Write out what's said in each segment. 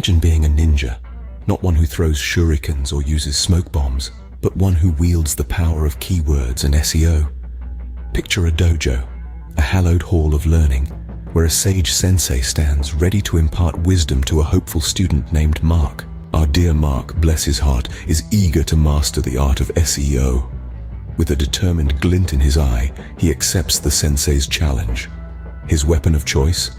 Imagine being a ninja, not one who throws shurikens or uses smoke bombs, but one who wields the power of keywords and SEO. Picture a dojo, a hallowed hall of learning, where a sage sensei stands ready to impart wisdom to a hopeful student named Mark. Our dear Mark, bless his heart, is eager to master the art of SEO. With a determined glint in his eye, he accepts the sensei's challenge. His weapon of choice?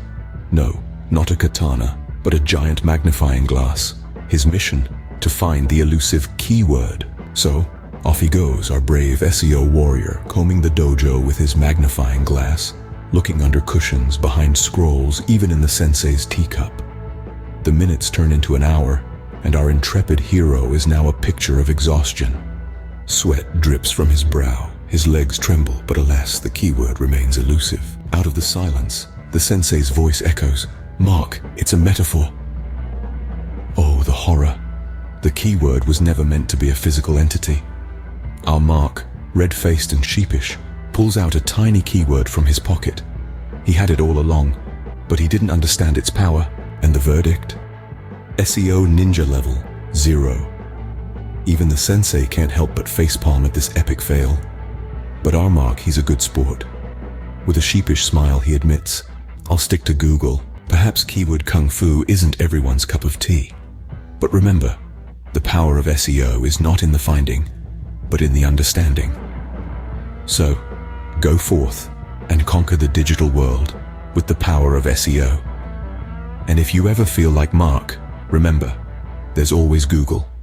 No, not a katana, but a giant magnifying glass. His mission? To find the elusive keyword. So, off he goes, our brave SEO warrior, combing the dojo with his magnifying glass, looking under cushions, behind scrolls, even in the sensei's teacup. The minutes turn into an hour, and our intrepid hero is now a picture of exhaustion. Sweat drips from his brow, his legs tremble, but alas, the keyword remains elusive. Out of the silence, the sensei's voice echoes, "Mark, it's a metaphor." Oh, the horror. The keyword was never meant to be a physical entity. Our Mark, red-faced and sheepish, pulls out a tiny keyword from his pocket. He had it all along, but he didn't understand its power. And the verdict? SEO Ninja level, 0. Even the sensei can't help but facepalm at this epic fail. But our Mark, he's a good sport. With a sheepish smile, he admits, "I'll stick to Google. Perhaps keyword kung fu isn't everyone's cup of tea." But remember, the power of SEO is not in the finding, but in the understanding. So, go forth and conquer the digital world with the power of SEO. And if you ever feel like Mark, remember, there's always Google.